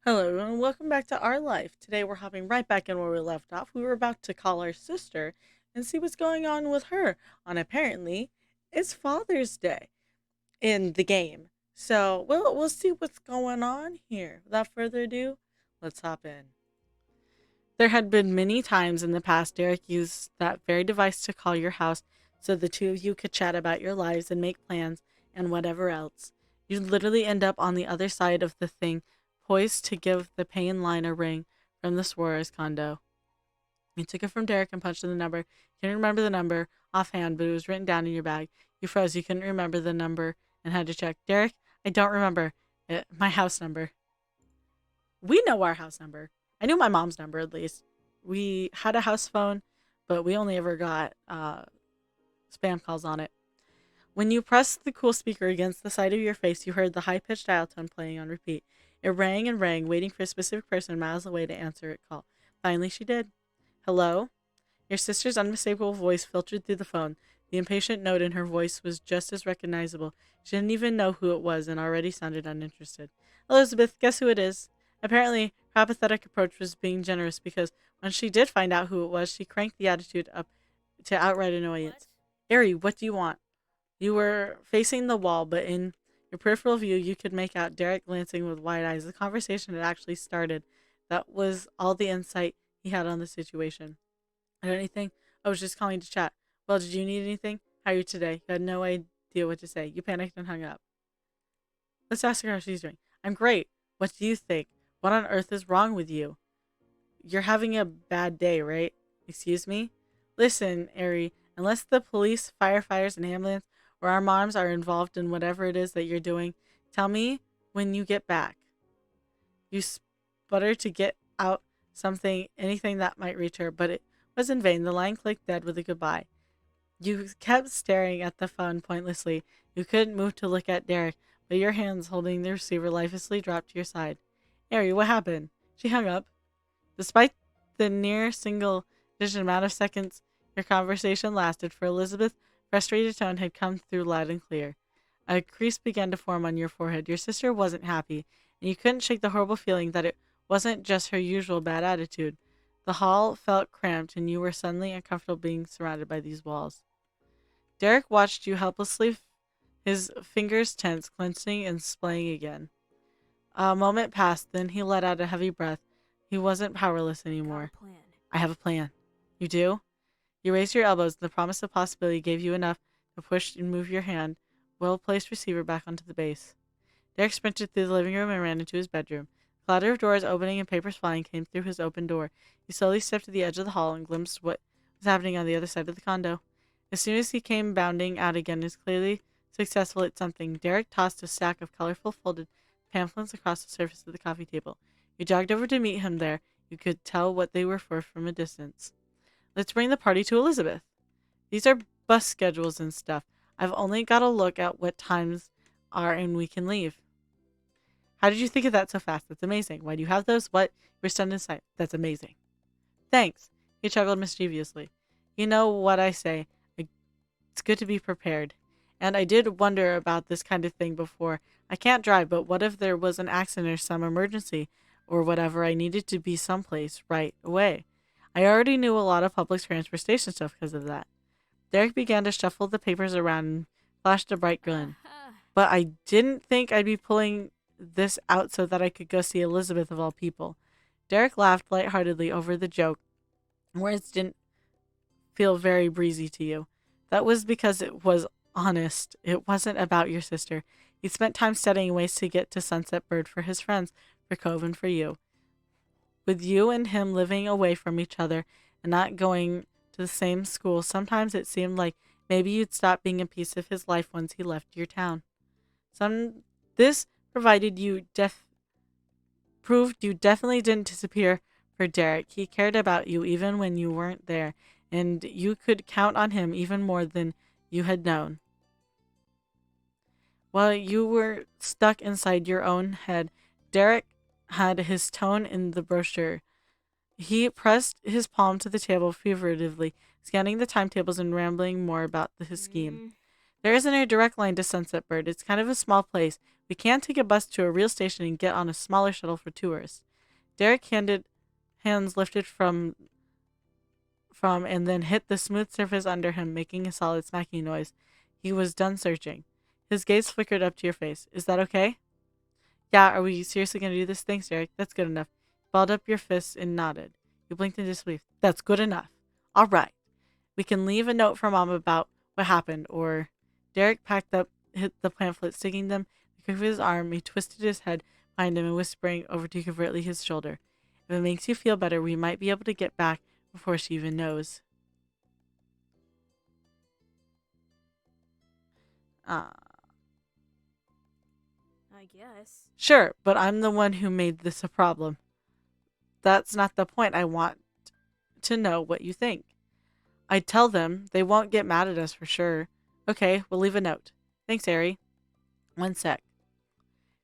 Hello and welcome back to Our Life. Today we're hopping right back in where we left off. We were about to call our sister and see what's going on with her on apparently it's Father's Day in the game. So we'll see what's going on here. Without further ado, let's hop in. There had been many times in the past Derek used that very device to call your house so the two of you could chat about your lives and make plans and whatever else. You'd literally end up on the other side of the thing, poised to give the paying line a ring from the Suarez condo. You took it from Derek and punched in the number. You couldn't remember the number offhand, but it was written down in your bag. You froze. You couldn't remember the number and had to check. Derek, I don't remember my house number. We know our house number. I knew my mom's number at least. We had a house phone, but we only ever got spam calls on it. When you pressed the cool speaker against the side of your face, you heard the high pitched dial tone playing on repeat. It rang and rang, waiting for a specific person miles away to answer its call. Finally, she did. Hello? Your sister's unmistakable voice filtered through the phone. The impatient note in her voice was just as recognizable. She didn't even know who it was and already sounded uninterested. Elizabeth, guess who it is? Apparently, her apathetic approach was being generous because when she did find out who it was, she cranked the attitude up to outright annoyance. Ari, what do you want? You were facing the wall, but in your peripheral view, you could make out Derek glancing with wide eyes. The conversation had actually started. That was all the insight he had on the situation. Anything? I was just calling to chat. Well, did you need anything? How are you today? You had no idea what to say. You panicked and hung up. Let's ask her how she's doing. I'm great. What do you think? What on earth is wrong with you? You're having a bad day, right? Excuse me? Listen, Ari, unless the police, firefighters, and ambulance or our moms are involved in whatever it is that you're doing, tell me when you get back. You sputtered to get out something, anything that might reach her, but it was in vain. The line clicked dead with a goodbye. You kept staring at the phone pointlessly. You couldn't move to look at Derek, but your hands holding the receiver lifelessly dropped to your side. Ari, what happened? She hung up. Despite the near single digit amount of seconds your conversation lasted, for Elizabeth, frustrated tone had come through loud and clear. A crease began to form on your forehead. Your sister wasn't happy, and you couldn't shake the horrible feeling that it wasn't just her usual bad attitude. The hall felt cramped, and you were suddenly uncomfortable being surrounded by these walls. Derek watched you helplessly, his fingers tense, clenching and splaying again. A moment passed, then he let out a heavy breath. He wasn't powerless Got a anymore. plan. I have a plan. You do? You raised your elbows, and the promise of possibility gave you enough to push and move your hand, well placed receiver back onto the base. Derek sprinted through the living room and ran into his bedroom. The clatter of doors opening and papers flying came through his open door. He slowly stepped to the edge of the hall and glimpsed what was happening on the other side of the condo. As soon as he came bounding out again, as clearly successful at something, Derek tossed a stack of colorful folded pamphlets across the surface of the coffee table. You jogged over to meet him there. You could tell what they were for from a distance. Let's bring the party to Elizabeth. These are bus schedules and stuff. I've only got to look at what times are and we can leave. How did you think of that so fast? That's amazing. Why do you have those? What? You're stunned in sight. That's amazing. Thanks. He chuckled mischievously. You know what I say. It's good to be prepared. And I did wonder about this kind of thing before. I can't drive, but what if there was an accident or some emergency or whatever? I needed to be someplace right away. I already knew a lot of public transportation stuff because of that. Derek began to shuffle the papers around and flashed a bright grin. Uh-huh. But I didn't think I'd be pulling this out so that I could go see Elizabeth of all people. Derek laughed lightheartedly over the joke. Words didn't feel very breezy to you. That was because it was honest. It wasn't about your sister. He spent time studying ways to get to Sunset Bird for his friends, for Cove, and for you. With you and him living away from each other and not going to the same school, sometimes it seemed like maybe you'd stop being a piece of his life once he left your town. Some this provided you proved you definitely didn't disappear for Derek. He cared about you even when you weren't there, and you could count on him even more than you had known. While you were stuck inside your own head, Derek had his tone in the brochure. He pressed his palm to the table furtively, scanning the timetables and rambling more about his scheme. Mm, There isn't a direct line to Sunset Bird. It's kind of a small place. We can take a bus to a real station and get on a smaller shuttle for tourists. Derek handed hands lifted from and then hit the smooth surface under him, making a solid smacking noise. He was done searching. His gaze flickered up to your face. Is that okay? Yeah, are we seriously going to do this? Thanks, Derek. That's good enough. Balled up your fists and nodded. You blinked in disbelief. That's good enough. All right. We can leave a note for Mom about what happened, or... Derek packed up hit the pamphlet, sticking them in the crook of his arm. He twisted his head behind him and whispering over to covertly his shoulder. If it makes you feel better, we might be able to get back before she even knows. Ah. I guess. Sure, but I'm the one who made this a problem. That's not the point. I want to know what you think. I tell them they won't get mad at us for sure. Okay, we'll leave a note. Thanks, Harry. One sec.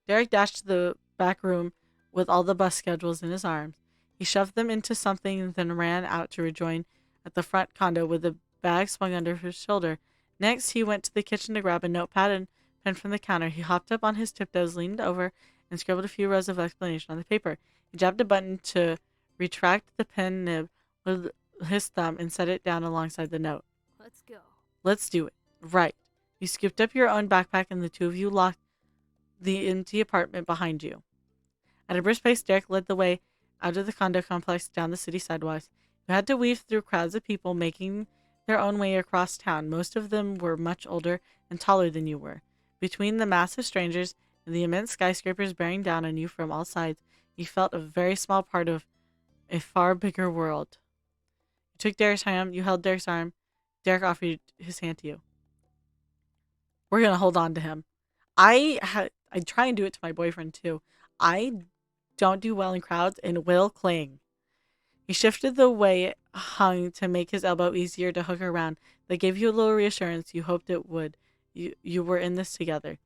Derek dashed to the back room with all the bus schedules in his arms. He shoved them into something and then ran out to rejoin at the front condo with the bag swung under his shoulder. Next, he went to the kitchen to grab a notepad and pen from the counter. He hopped up on his tiptoes, leaned over, and scribbled a few rows of explanation on the paper. He jabbed a button to retract the pen nib with his thumb and set it down alongside the note. Let's go. Let's do it. Right. You scooped up your own backpack and the two of you locked the empty apartment behind you. At a brisk pace, Derek led the way out of the condo complex down the city sidewalks. You had to weave through crowds of people making their own way across town. Most of them were much older and taller than you were. Between the massive strangers and the immense skyscrapers bearing down on you from all sides, you felt a very small part of a far bigger world. You took Derek's hand, you held Derek's arm. Derek offered his hand to you. We're going to hold on to him. I try and do it to my boyfriend too. I don't do well in crowds and will cling. He shifted the way it hung to make his elbow easier to hook around. That gave you a little reassurance you hoped it would. You were in this together.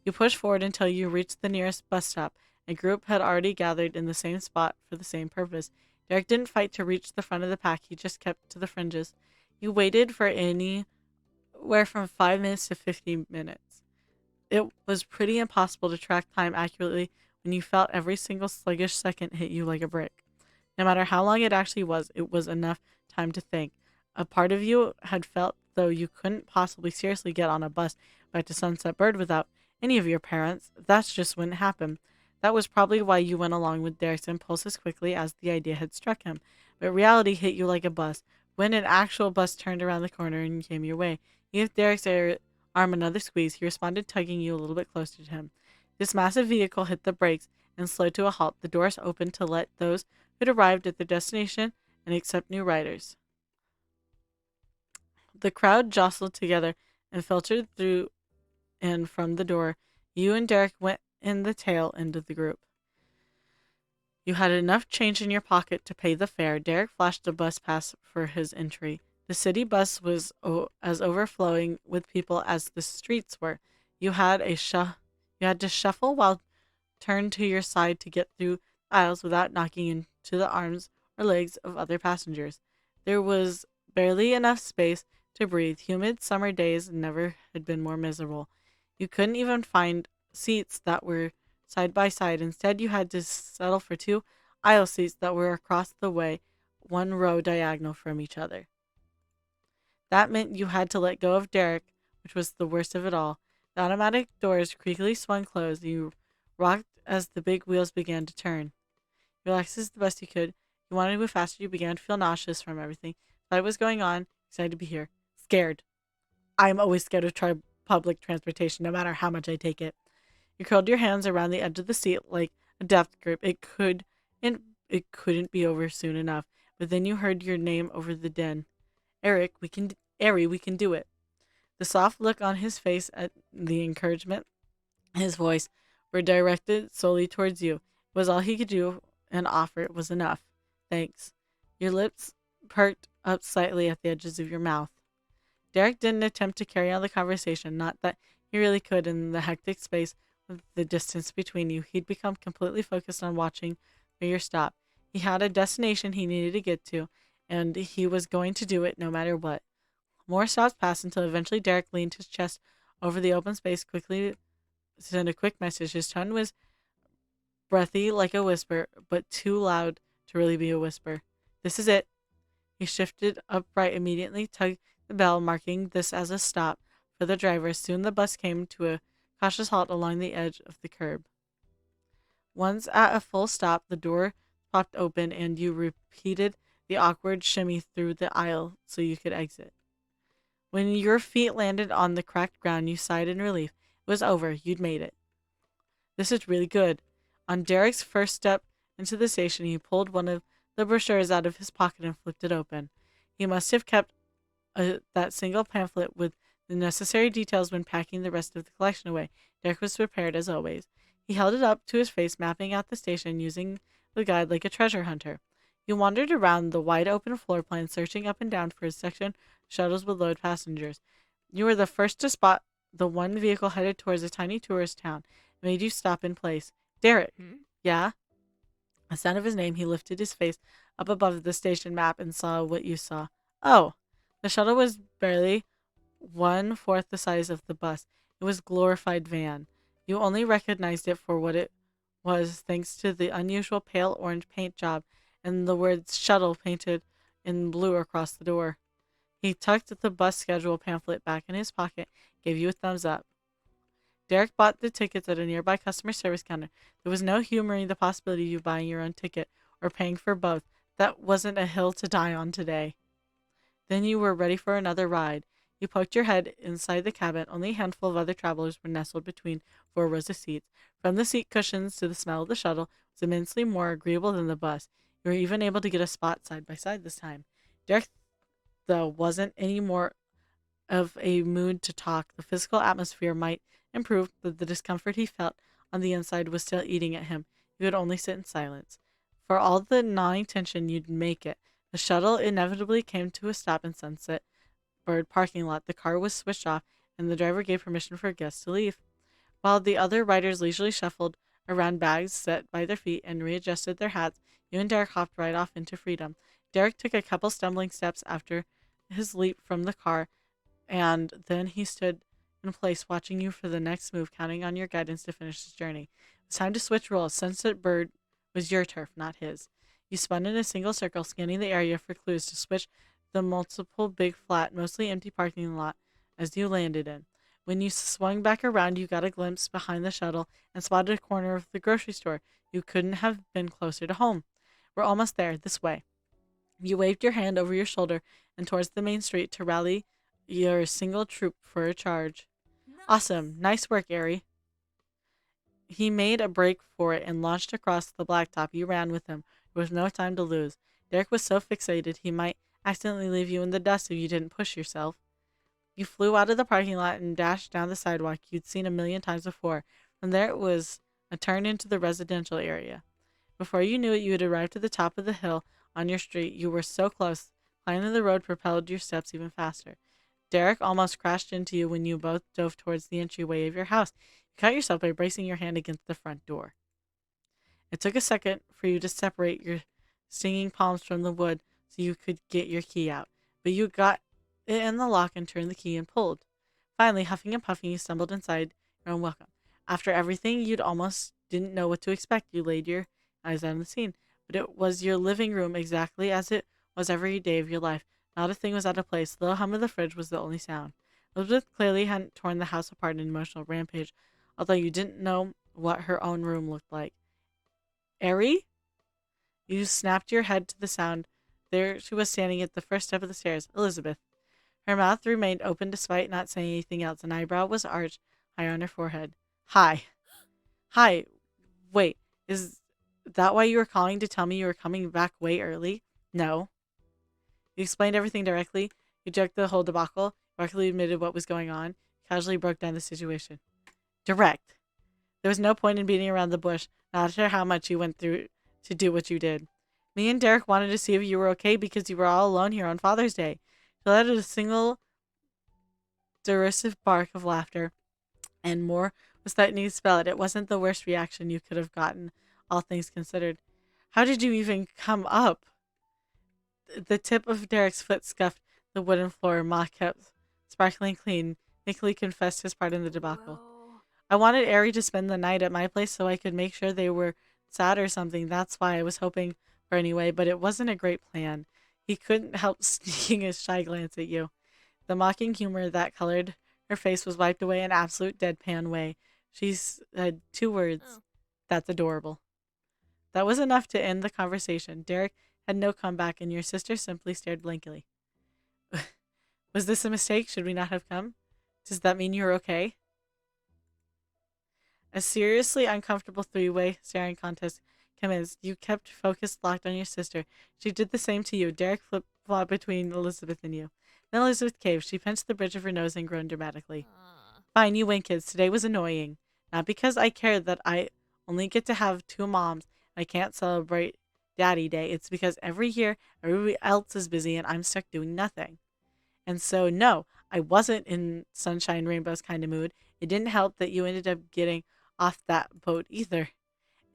You pushed forward until you reached the nearest bus stop. A group had already gathered in the same spot for the same purpose. Derek didn't fight to reach the front of the pack. He just kept to the fringes. You waited for anywhere from 5 minutes to 50 minutes. It was pretty impossible to track time accurately when you felt every single sluggish second hit you like a brick. No matter how long it actually was, it was enough time to think. A part of you had felt though you couldn't possibly seriously get on a bus back to Sunset Bird without any of your parents. That just wouldn't happen. That was probably why you went along with Derek's impulse as quickly as the idea had struck him. But reality hit you like a bus. When an actual bus turned around the corner and came your way, you gave Derek's arm another squeeze. He responded, tugging you a little bit closer to him. This massive vehicle hit the brakes and slowed to a halt. The doors opened to let those who'd arrived at their destination and accept new riders. The crowd jostled together and filtered through and from the door. You and Derek went in the tail end of the group. You had enough change in your pocket to pay the fare. Derek flashed a bus pass for his entry. The city bus was as overflowing with people as the streets were. You had to shuffle while turned to your side to get through aisles without knocking into the arms or legs of other passengers. There was barely enough space to breathe. Humid summer days never had been more miserable. You couldn't even find seats that were side by side. Instead, you had to settle for two aisle seats that were across the way, one row diagonal from each other. That meant you had to let go of Derek, which was the worst of it all. The automatic doors creakily swung closed. You rocked as the big wheels began to turn. You relaxed as the best you could. You wanted to move faster. You began to feel nauseous from everything. What was going on? Excited to be here. Scared. I'm always scared of public transportation, no matter how much I take it. You curled your hands around the edge of the seat like a death grip. It couldn't be over soon enough. But then you heard your name over the din. Eric, we can do it. The soft look on his face at the encouragement, his voice, were directed solely towards you. It was all he could do and offer. It was enough. Thanks. Your lips perked up slightly at the edges of your mouth. Derek didn't attempt to carry on the conversation, not that he really could in the hectic space with the distance between you. He'd become completely focused on watching for your stop. He had a destination he needed to get to, and he was going to do it no matter what. More stops passed until eventually Derek leaned his chest over the open space, quickly send a quick message. His tone was breathy like a whisper, but too loud to really be a whisper. This is it. He shifted upright immediately, tugged the bell, marking this as a stop for the driver. Soon the bus came to a cautious halt along the edge of the curb. Once at a full stop, the door popped open and you repeated the awkward shimmy through the aisle so you could exit. When your feet landed on the cracked ground, you sighed in relief. It was over. You'd made it. This is really good. On Derek's first step into the station, he pulled one of the brochures out of his pocket and flipped it open. He must have kept that single pamphlet with the necessary details when packing the rest of the collection away. Derek was prepared as always. He held it up to his face, mapping out the station using the guide like a treasure hunter. He wandered around the wide open floor plan, searching up and down for his section shuttles would load passengers. You were the first to spot the one vehicle headed towards a tiny tourist town. It made you stop in place. Derek. Hmm? Yeah? At the sound of his name, he lifted his face up above the station map and saw what you saw. Oh, the shuttle was barely one-fourth the size of the bus. It was a glorified van. You only recognized it for what it was thanks to the unusual pale orange paint job and the words shuttle painted in blue across the door. He tucked the bus schedule pamphlet back in his pocket, gave you a thumbs up. Derek bought the tickets at a nearby customer service counter. There was no humoring the possibility of you buying your own ticket or paying for both. That wasn't a hill to die on today. Then you were ready for another ride. You poked your head inside the cabin. Only a handful of other travelers were nestled between four rows of seats. From the seat cushions to the smell of the shuttle was immensely more agreeable than the bus. You were even able to get a spot side by side this time. Derek, though, wasn't any more of a mood to talk. The physical atmosphere might improve, but the discomfort he felt on the inside was still eating at him. He would only sit in silence. For all the gnawing tension, you'd make it. The shuttle inevitably came to a stop in Sunset Bird parking lot. The car was switched off, and the driver gave permission for guests to leave. While the other riders leisurely shuffled around bags set by their feet and readjusted their hats, you and Derek hopped right off into freedom. Derek took a couple stumbling steps after his leap from the car, and then he stood in place watching you for the next move, counting on your guidance to finish his journey. It was time to switch roles. Sunset Bird was your turf, not his. You spun in a single circle, scanning the area for clues to switch the multiple big flat, mostly empty parking lot as you landed in. When you swung back around, you got a glimpse behind the shuttle and spotted a corner of the grocery store. You couldn't have been closer to home. We're almost there, this way. You waved your hand over your shoulder and towards the main street to rally your single troop for a charge. Awesome. Nice work, Ari. He made a break for it and launched across the blacktop. You ran with him. There was no time to lose. Derek was so fixated he might accidentally leave you in the dust if you didn't push yourself. You flew out of the parking lot and dashed down the sidewalk you'd seen a million times before. From there it was a turn into the residential area. Before you knew it, you had arrived at the top of the hill on your street. You were so close. Climbing the road propelled your steps even faster. Derek almost crashed into you when you both dove towards the entryway of your house. You caught yourself by bracing your hand against the front door. It took a second for you to separate your stinging palms from the wood so you could get your key out, but you got it in the lock and turned the key and pulled. Finally, huffing and puffing, you stumbled inside your own welcome. After everything, you'd almost didn't know what to expect. You laid your eyes on the scene, but it was your living room exactly as it was every day of your life. Not a thing was out of place. The hum of the fridge was the only sound. Elizabeth clearly hadn't torn the house apart in an emotional rampage, although you didn't know what her own room looked like. Ari? You snapped your head to the sound. There she was standing at the first step of the stairs. Elizabeth. Her mouth remained open despite not saying anything else. An eyebrow was arched high on her forehead. Hi. Hi. Wait, is that why you were calling to tell me you were coming back way early? No. You explained everything directly. You joked the whole debacle. You actually admitted what was going on. Casually broke down the situation. Direct. There was no point in beating around the bush, not sure how much you went through to do what you did. Me and Derek wanted to see if you were okay because you were all alone here on Father's Day. She let out a single derisive bark of laughter, and more was threatening to spell it. It wasn't the worst reaction you could have gotten, all things considered. How did you even come up? The tip of Derek's foot scuffed the wooden floor. Ma kept sparkling clean. Nicolai confessed his part in the debacle. Well, I wanted Ari to spend the night at my place so I could make sure they were sad or something. That's why I was hoping for anyway, but it wasn't a great plan. He couldn't help sneaking a shy glance at you. The mocking humor that colored her face was wiped away in an absolute deadpan way. She said two words. Oh, That's adorable. That was enough to end the conversation. Derek had no comeback, and your sister simply stared blankly. Was this a mistake? Should we not have come? Does that mean you're okay? A seriously uncomfortable three-way staring contest commenced. You kept focused locked on your sister. She did the same to you. Derek flip-flopped between Elizabeth and you. Then Elizabeth caved. She pinched the bridge of her nose and groaned dramatically. uh, Fine, you win, kids. Today was annoying. Not because I cared that I only get to have two moms and I can't celebrate Daddy Day. It's because every year everybody else is busy and I'm stuck doing nothing. And so, no, I wasn't in sunshine rainbows kind of mood. It didn't help that you ended up getting off that boat either.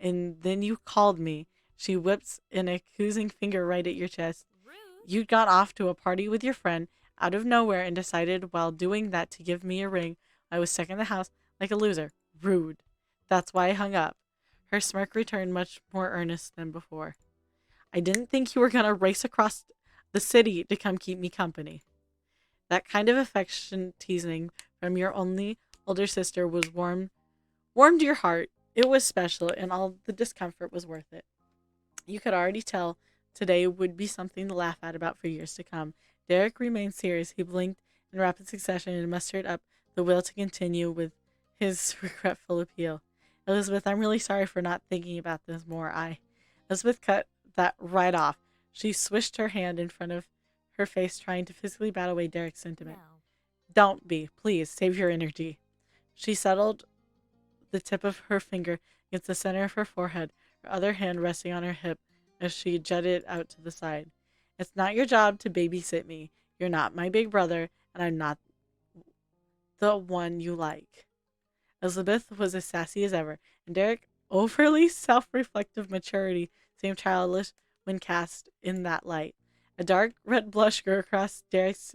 And then you called me. She whips an accusing finger right at your chest. rude. You got off to a party with your friend out of nowhere and decided while doing that to give me a ring. I was stuck in the house like a loser. Rude. That's why I hung up. Her smirk returned much more earnest than before. I didn't think you were going to race across the city to come keep me company. That kind of affection teasing from your only older sister warmed your heart. It was special, and all the discomfort was worth it. You could already tell today would be something to laugh at about for years to come. Derek remained serious. He blinked in rapid succession and mustered up the will to continue with his regretful appeal. Elizabeth, I'm really sorry for not thinking about this more. Elizabeth cut that right off. She swished her hand in front of her face, trying to physically bat away Derek's sentiment. Well, Don't be. Please, save your energy. She settled the tip of her finger against the center of her forehead, her other hand resting on her hip as she jutted out to the side. It's not your job to babysit me. You're not my big brother, and I'm not the one you like. Elizabeth was as sassy as ever, and Derek's overly self reflective maturity seemed childish when cast in that light. A dark red blush grew across Derek's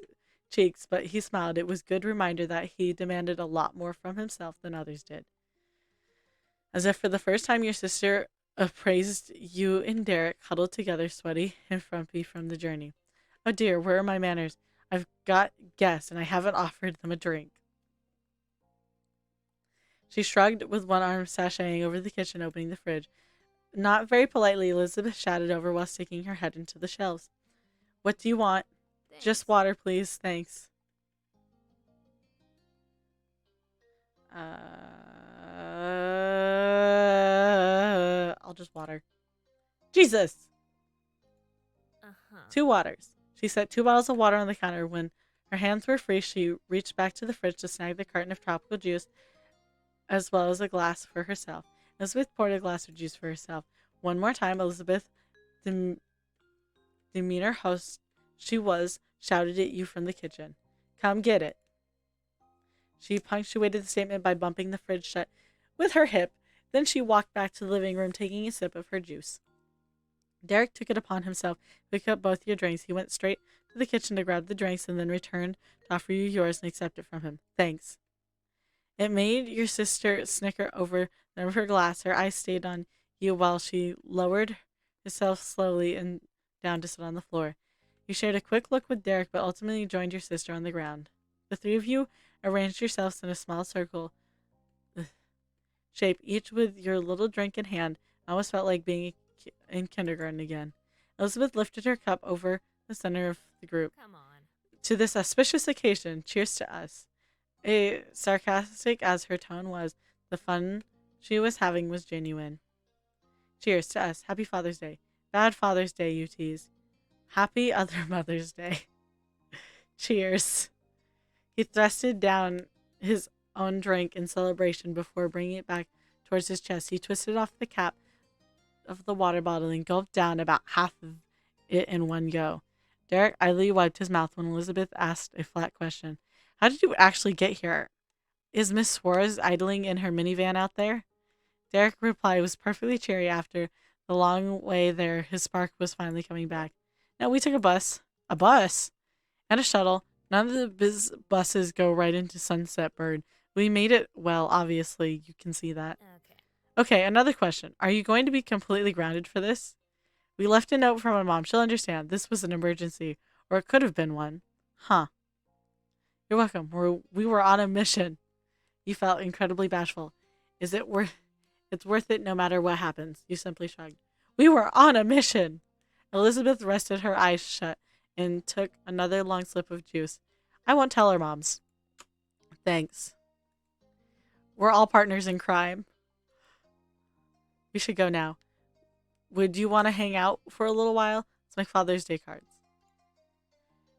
cheeks, but he smiled. It was a good reminder that he demanded a lot more from himself than others did. As if for the first time, your sister appraised you and Derek huddled together, sweaty and frumpy from the journey. Oh dear, where are my manners? I've got guests, and I haven't offered them a drink. She shrugged with one arm sashaying over the kitchen, opening the fridge. Not very politely, Elizabeth shouted over while sticking her head into the shelves. What do you want? thanks. Just water, please. Thanks. I'll just water. Jesus! Uh-huh. 2 waters. She set 2 bottles of water on the counter. When her hands were free, she reached back to the fridge to snag the carton of tropical juice as well as a glass for herself. Elizabeth poured a glass of juice for herself. One more time, Elizabeth, the demeanor host she was, shouted at you from the kitchen. Come get it. She punctuated the statement by bumping the fridge shut with her hip. Then she walked back to the living room, taking a sip of her juice. Derek took it upon himself to pick up both your drinks. He went straight to the kitchen to grab the drinks and then returned to offer you yours and accept it from him. Thanks. It made your sister snicker over the rim of her glass. Her eyes stayed on you while she lowered herself slowly and down to sit on the floor. You shared a quick look with Derek, but ultimately joined your sister on the ground. The three of you arranged yourselves in a small circle shape, each with your little drink in hand. I almost felt like being in kindergarten again. Elizabeth lifted her cup over the center of the group. Come on. To this auspicious occasion, cheers to us. Sarcastic as her tone was, the fun she was having was genuine. Cheers to us. Happy Father's Day. Bad Father's Day, you tease. Happy other Mother's Day. Cheers. He thrusted down his own drink in celebration before bringing it back towards his chest. He twisted off the cap of the water bottle and gulped down about half of it in one go. Derek idly wiped his mouth when Elizabeth asked a flat question. How did you actually get here? Is Miss Suarez idling in her minivan out there? Derek replied was perfectly cheery after the long way there. His spark was finally coming back. No, we took a bus. A bus? And a shuttle. None of the buses go right into Sunset Bird. We made it well, obviously. You can see that. Okay. Okay, another question. Are you going to be completely grounded for this? We left a note from my mom. She'll understand. This was an emergency. Or it could have been one. Huh. You're welcome. We were on a mission. You felt incredibly bashful. Is it worth It's worth it no matter what happens. You simply shrugged. We were on a mission. Elizabeth rested her eyes shut and took another long sip of juice. I won't tell our moms. Thanks. We're all partners in crime. We should go now. Would you want to hang out for a little while? Let's make Father's Day cards.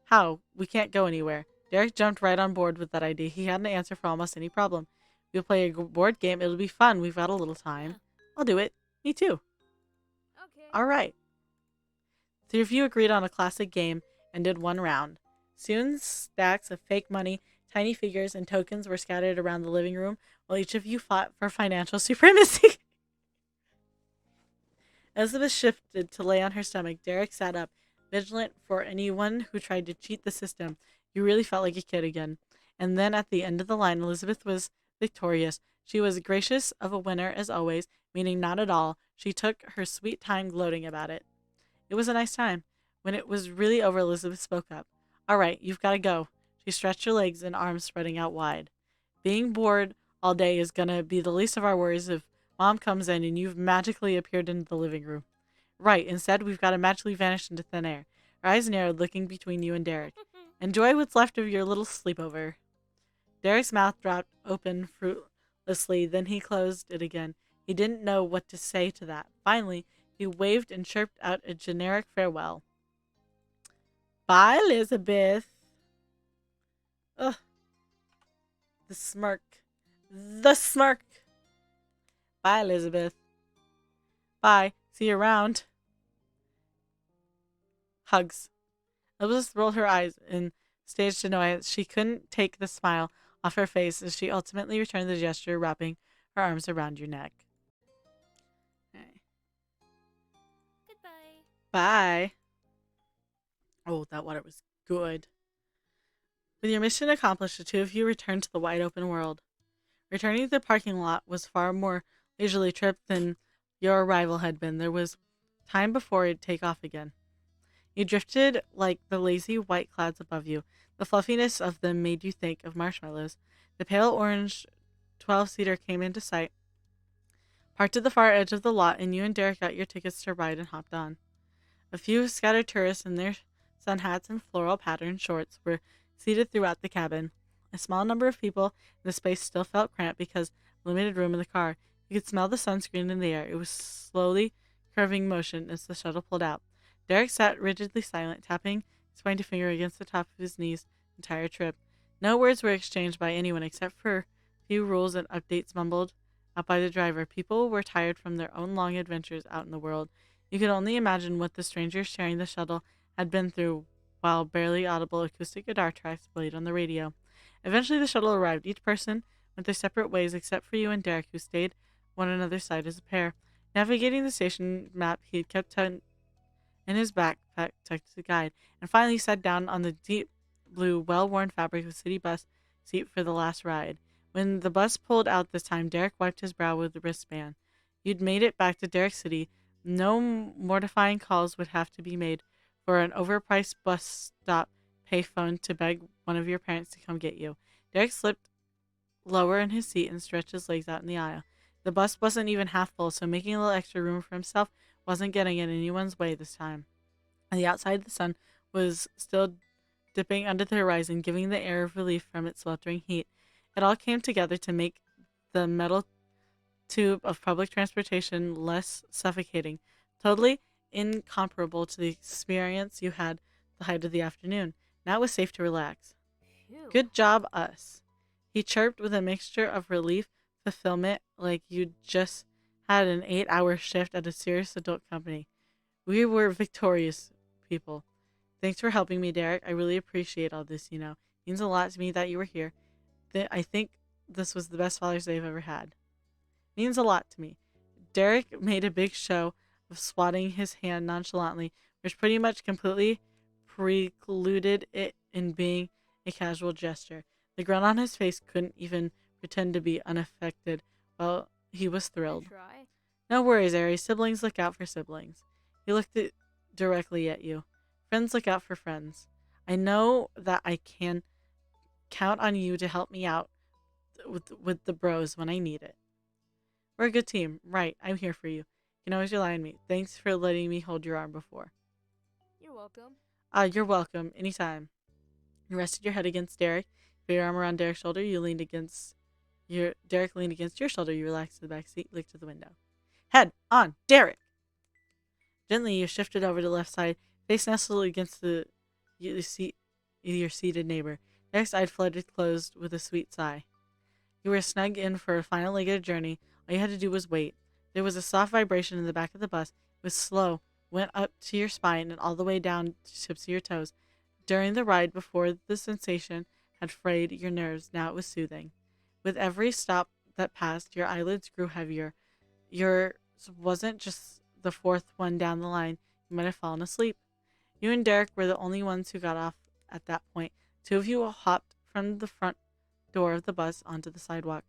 How? We can't go anywhere. Derek jumped right on board with that idea. He had an answer for almost any problem. We'll play a board game. It'll be fun. We've got a little time. I'll do it. Me too. Okay. All right. The three of you agreed on a classic game and did one round. Soon, stacks of fake money, tiny figures, and tokens were scattered around the living room while each of you fought for financial supremacy. Elizabeth shifted to lay on her stomach. Derek sat up, vigilant for anyone who tried to cheat the system. You really felt like a kid again. And then at the end of the line, Elizabeth was victorious. She was gracious of a winner as always, meaning not at all. She took her sweet time gloating about it. It was a nice time. When it was really over, Elizabeth spoke up. All right, you've got to go. She stretched her legs and arms spreading out wide. Being bored all day is going to be the least of our worries if Mom comes in and you've magically appeared in the living room. Right, instead we've got to magically vanish into thin air. Her eyes narrowed, looking between you and Derek. Enjoy what's left of your little sleepover. Derek's mouth dropped open fruitlessly, then he closed it again. He didn't know what to say to that. Finally, he waved and chirped out a generic farewell. Bye, Elizabeth. Ugh. The smirk. The smirk. Bye, Elizabeth. Bye. See you around. Hugs. Elizabeth rolled her eyes in staged annoyance. She couldn't take the smile off her face as she ultimately returned the gesture, wrapping her arms around your neck. Okay. Goodbye. Bye. Oh, that water was good. With your mission accomplished, the two of you returned to the wide open world. Returning to the parking lot was far more leisurely trip than your arrival had been. There was time before it'd take off again. You drifted like the lazy white clouds above you. The fluffiness of them made you think of marshmallows. The pale orange 12-seater came into sight, parked at the far edge of the lot, and you and Derek got your tickets to ride and hopped on. A few scattered tourists in their sun hats and floral patterned shorts were seated throughout the cabin. A small number of people in the space still felt cramped because of limited room in the car. You could smell the sunscreen in the air. It was slowly curving motion as the shuttle pulled out. Derek sat rigidly silent, tapping his pointed finger against the top of his knees the entire trip. No words were exchanged by anyone except for a few rules and updates mumbled out by the driver. People were tired from their own long adventures out in the world. You could only imagine what the strangers sharing the shuttle had been through while barely audible acoustic guitar tracks played on the radio. Eventually the shuttle arrived. Each person went their separate ways except for you and Derek, who stayed one another's side as a pair. Navigating the station map he had kept in his backpack tucked to the guide, and finally sat down on the deep blue, well-worn fabric of the city bus seat for the last ride. When the bus pulled out this time, Derek wiped his brow with the wristband. You'd made it back to Derek City. No mortifying calls would have to be made for an overpriced bus stop payphone to beg one of your parents to come get you. Derek slipped lower in his seat and stretched his legs out in the aisle. The bus wasn't even half full, so making a little extra room for himself wasn't getting in anyone's way this time. On the outside, the sun was still dipping under the horizon, giving the air of relief from its sweltering heat. It all came together to make the metal tube of public transportation less suffocating, totally incomparable to the experience you had the height of the afternoon. Now it was safe to relax. Phew. Good job, us. He chirped with a mixture of relief, fulfillment, like you'd just had an 8-hour shift at a serious adult company. We were victorious people. Thanks for helping me, Derek. I really appreciate all this, It means a lot to me that you were here. I think this was the best Father's Day I've ever had. Means a lot to me. Derek made a big show of swatting his hand nonchalantly, which pretty much completely precluded it in being a casual gesture. The grin on his face couldn't even pretend to be unaffected. Well, he was I thrilled. try. No worries, Aries. Siblings look out for siblings. He looked directly at you. Friends look out for friends. I know that I can count on you to help me out with the bros when I need it. We're a good team. Right, I'm here for you. You can always rely on me. Thanks for letting me hold your arm before. You're welcome. You're welcome. Anytime. You rested your head against Derek. Put your arm around Derek's shoulder. You leaned against Derek leaned against your shoulder. You relaxed to the back seat, looked to the window. Head on, Derek! Gently, you shifted over to the left side, face nestled against your seated neighbor. Derek's eyes flooded closed with a sweet sigh. You were snug in for a final leg of the journey. All you had to do was wait. There was a soft vibration in the back of the bus. It was slow, went up to your spine and all the way down to tips of your toes. During the ride, before the sensation had frayed your nerves, now it was soothing. With every stop that passed, your eyelids grew heavier. Yours wasn't just the fourth one down the line. You might have fallen asleep. You and Derek were the only ones who got off at that point. Two of you hopped from the front door of the bus onto the sidewalk.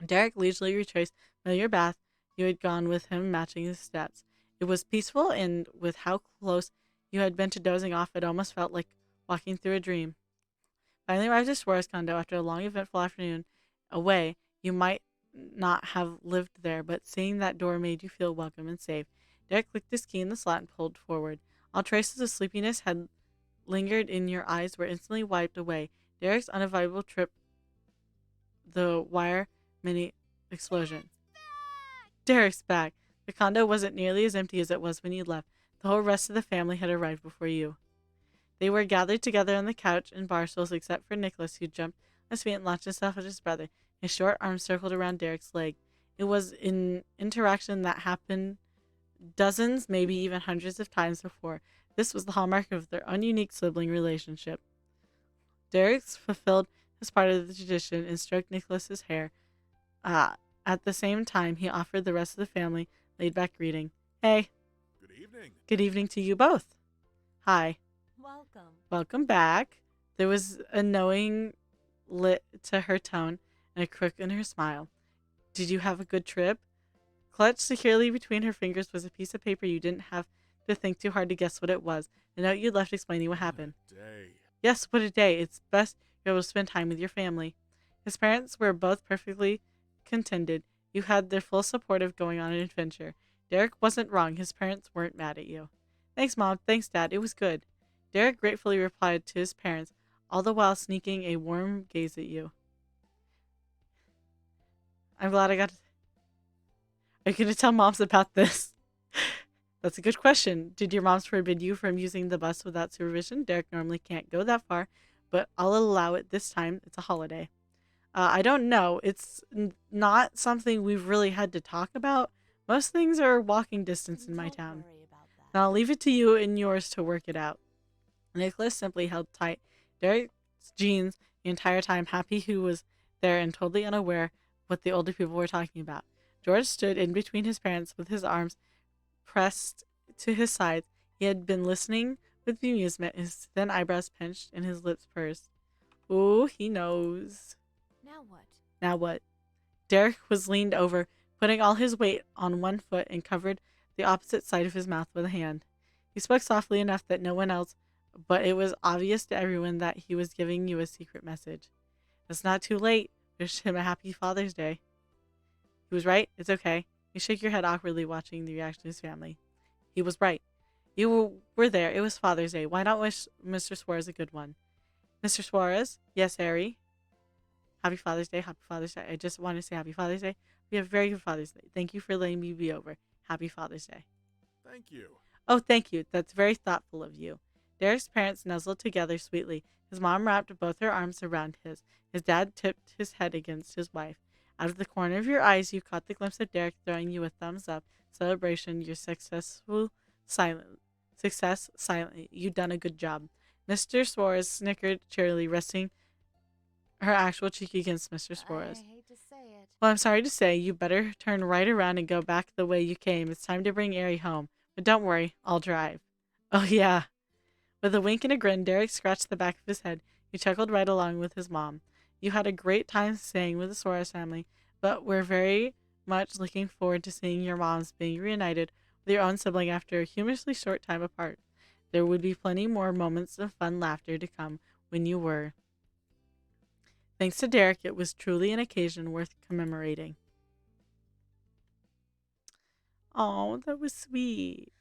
Derek leisurely retraced the familiar path you had gone with him, matching his steps. It was peaceful, and with how close you had been to dozing off, it almost felt like walking through a dream. Finally arrived at Suarez condo after a long, eventful afternoon away. You might not have lived there, but seeing that door made you feel welcome and safe. Derek clicked his key in the slot and pulled forward. All traces of sleepiness had lingered in your eyes were instantly wiped away. Derek's unavoidable trip, the wire mini explosion. Derek's back. The condo wasn't nearly as empty as it was when you left. The whole rest of the family had arrived before you. They were gathered together on the couch and bar stools except for Nicholas, who jumped on his feet and launched himself at his brother. His short arms circled around Derek's leg. It was an interaction that happened dozens, maybe even hundreds of times before. This was the hallmark of their own unique sibling relationship. Derek fulfilled his part of the tradition and stroked Nicholas's hair. At the same time, he offered the rest of the family laid-back greeting. Hey. Good evening. Good evening to you both. Hi. Welcome. Welcome back. There was a knowing lit to her tone and a crook in her smile. Did you have a good trip? Clutched securely between her fingers was a piece of paper. You didn't have to think too hard to guess what it was. The note you left explaining what happened. Day. Yes, what a day. It's best you're able to spend time with your family. His parents were both perfectly contented. You had their full support of going on an adventure. Derek wasn't wrong. His parents weren't mad at you. Thanks, Mom. Thanks, Dad. It was good. Derek gratefully replied to his parents, all the while sneaking a warm gaze at you. I'm glad I got to... Are you going to tell moms about this? That's a good question. Did your moms forbid you from using the bus without supervision? Derek normally can't go that far, but I'll allow it this time. It's a holiday. I don't know. It's not something we've really had to talk about. Most things are walking distance in my town. Don't worry about that. Now I'll leave it to you and yours to work it out. Nicholas simply held tight Derek's jeans the entire time, happy who was there and totally unaware what the older people were talking about. George stood in between his parents with his arms pressed to his sides. He had been listening with amusement, his thin eyebrows pinched and his lips pursed. Ooh, he knows. Now what? Now what? Derek was leaned over, putting all his weight on one foot and covered the opposite side of his mouth with a hand. He spoke softly enough that no one else, but it was obvious to everyone that he was giving you a secret message. It's not too late. Wish him a happy Father's Day. He was right. It's okay. You shook your head awkwardly, watching the reaction of his family. He was right. You were there. It was Father's Day. Why not wish Mr. Suarez a good one? Mr. Suarez? Yes, Harry? Happy Father's Day. Happy Father's Day. I just want to say Happy Father's Day. We have a very good Father's Day. Thank you for letting me be over. Happy Father's Day. Thank you. Oh, thank you. That's very thoughtful of you. Derek's parents nuzzled together sweetly. His mom wrapped both her arms around his. His dad tipped his head against his wife. Out of the corner of your eyes, you caught the glimpse of Derek throwing you a thumbs up. Celebration, your success silently. You done a good job. Mr. Suarez snickered cheerily, resting her actual cheek against Mr. Suarez. I hate to say it. Well, I'm sorry to say, you better turn right around and go back the way you came. It's time to bring Ari home. But don't worry, I'll drive. Oh, yeah. With a wink and a grin, Derek scratched the back of his head. He chuckled right along with his mom. You had a great time staying with the Soros family, but we're very much looking forward to seeing your moms being reunited with your own sibling after a humorously short time apart. There would be plenty more moments of fun laughter to come when you were. Thanks to Derek, it was truly an occasion worth commemorating. Oh, that was sweet.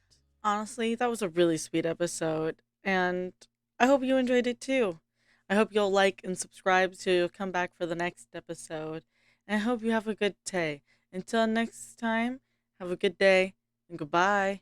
Honestly, that was a really sweet episode, and I hope you enjoyed it too. I hope you'll like and subscribe to come back for the next episode, and I hope you have a good day. Until next time, have a good day, and goodbye.